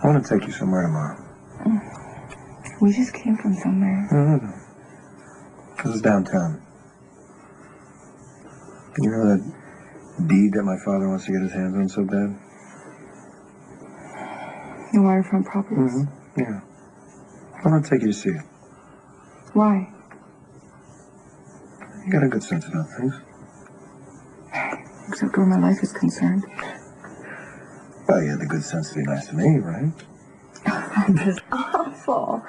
I want to take you somewhere tomorrow. We just came from somewhere. No. This is downtown. You know that deed that my father wants to get his hands on so bad? The waterfront properties? Yeah. I want to take you to see it. Why? You got a good sense about things. Except where my life is concerned. Well, you had the good sense to be nice to me, right? That's awful.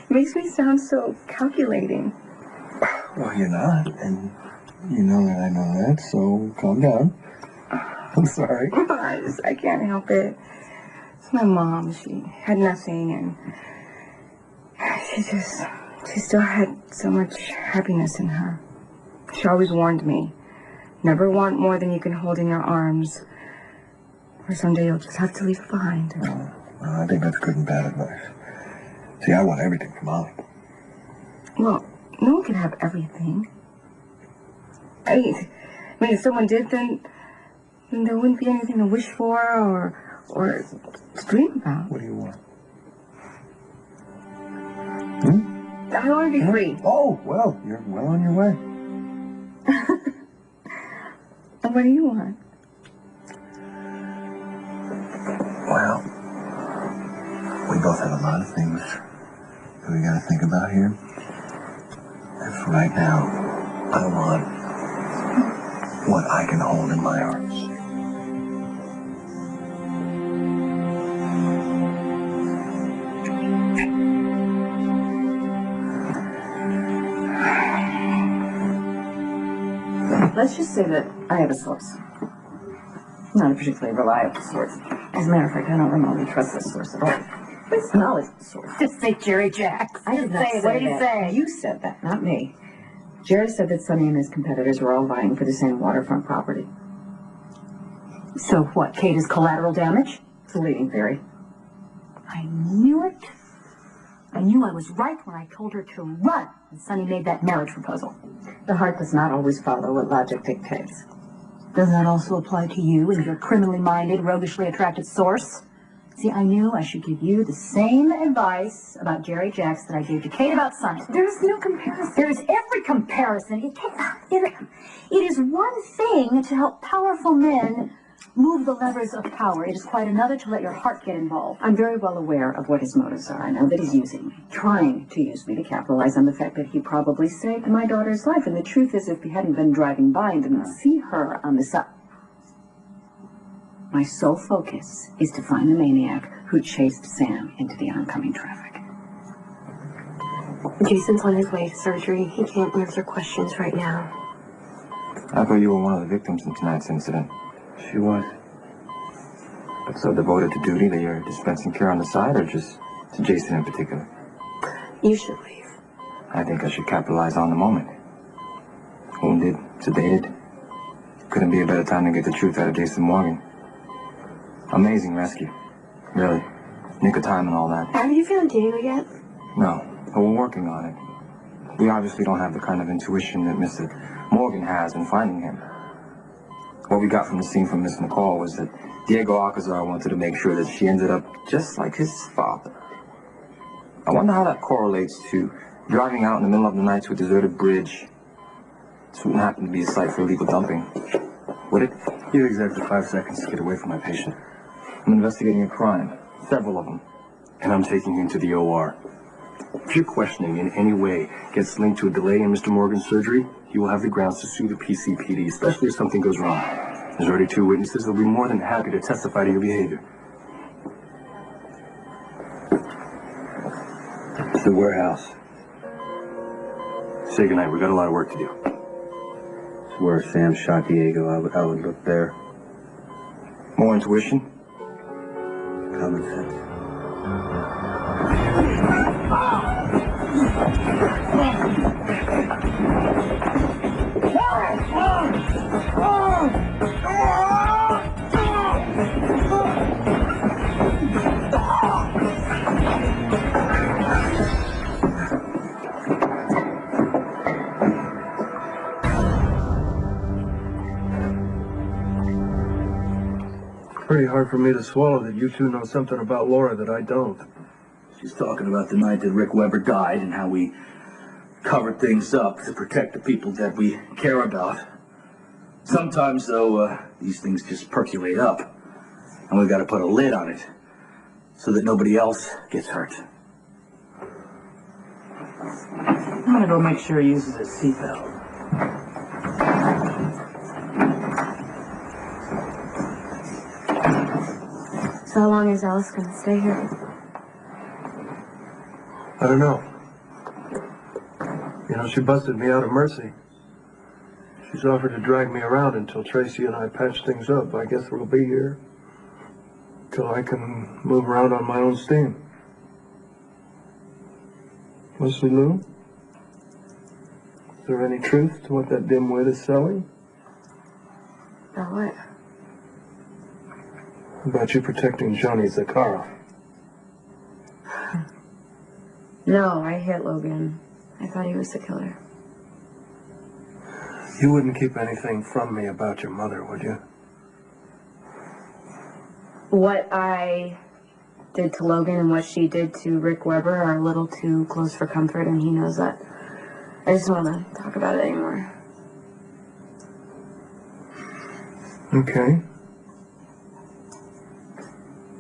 Makes me sound so calculating. Well, you're not, and you know that I know that, so calm down. I'm sorry. I can't help it. It's my mom. She had nothing, and she still had so much happiness in her. She always warned me, never want more than you can hold in your arms, or someday you'll just have to leave it behind. Well, I think that's good and bad advice. See, I want everything from Molly. Well, no one can have everything. I mean, if someone did, then there wouldn't be anything to wish for or to dream about. What do you want? I want to be free. Oh, well, you're well on your way. And what do you want? Well, we both have a lot of things that we gotta think about here. And for right now, I want what I can hold in my arms. Let's just say that I have a source. Not a particularly reliable source. As a matter of fact, I don't remotely trust this source at all. But it's knowledge source. Just say Jerry Jacks. I did not say What did he that. say? You said that, not me. Jerry said that Sonny and his competitors were all vying for the same waterfront property. So what, Kate is collateral damage? It's a leading theory. I knew it. I knew I was right when I told her to run when Sonny made that marriage proposal. The heart does not always follow what logic dictates. Does that also apply to you and your criminally minded, roguishly attracted source? See, I knew I should give you the same advice about Jerry Jacks that I gave to Kate about Sonny. There's no comparison. There is every comparison. It is one thing to help powerful men move the levers of power. It is quite another to let your heart get involved. I'm very well aware of what his motives are. I know that he's using me, trying to use me to capitalize on the fact that he probably saved my daughter's life. And the truth is, if he hadn't been driving by and didn't see her on the side, my sole focus is to find the maniac who chased Sam into the oncoming traffic. Jason's on his way to surgery. He can't answer questions right now. I thought you were one of the victims in tonight's incident. She was. But so devoted to duty that you're dispensing care on the side, or just to Jason in particular? You should leave. I think I should capitalize on the moment. Wounded, sedated. Couldn't be a better time to get the truth out of Jason Morgan. Amazing rescue. Really. Nick of time and all that. Have you found Diego yet? No, but we're working on it. We obviously don't have the kind of intuition that Mr. Morgan has in finding him. What we got from the scene from Miss McCall was that Diego Alcazar wanted to make sure that she ended up just like his father. I wonder how that correlates to driving out in the middle of the night to a deserted bridge. This wouldn't happen to be a site for illegal dumping, would it? You have exactly 5 seconds to get away from my patient. I'm investigating a crime, several of them. And I'm taking him to the OR. If your questioning in any way gets linked to a delay in Mr. Morgan's surgery, he will have the grounds to sue the PCPD, especially if something goes wrong. There's already 2 witnesses that will be more than happy to testify to your behavior. It's the warehouse. Say goodnight, we got a lot of work to do. It's where Sam shot Diego. I would look there. More intuition? Common sense. Pretty hard hard for me to swallow that you two know something about Laura that I don't. She's talking about the night that Rick Weber died and how we covered things up to protect the people that we care about. Sometimes, though, these things just percolate up, and we've got to put a lid on it so that nobody else gets hurt. I'm gonna go make sure he uses his seatbelt. So how long is Alice gonna stay here? I don't know. You know, she busted me out of mercy. She's offered to drag me around until Tracy and I patch things up. I guess we'll be here till I can move around on my own steam. Leslie Lou? Is there any truth to what that dimwit is selling? About what? About you protecting Johnny Zakharov. No, I hit Logan. I thought he was the killer. You wouldn't keep anything from me about your mother, would you? What I did to Logan and what she did to Rick Weber are a little too close for comfort, and he knows that. I just don't want to talk about it anymore. Okay.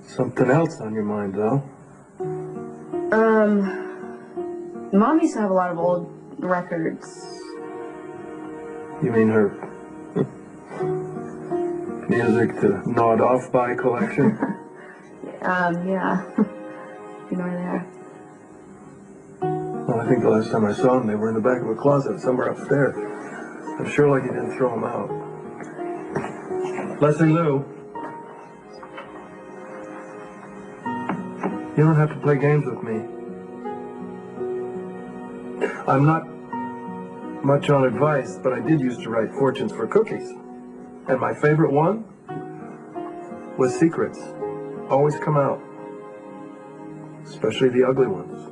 Something else on your mind, though. Mom used to have a lot of old records. You mean her music to nod off by collection? Yeah. You know where they are? Well, I think the last time I saw them, they were in the back of a closet somewhere upstairs. I'm sure like you didn't throw them out. Leslie Lou. You don't have to play games with me. I'm not much on advice, but I did used to write fortunes for cookies. And my favorite one was secrets. Always come out. Especially the ugly ones.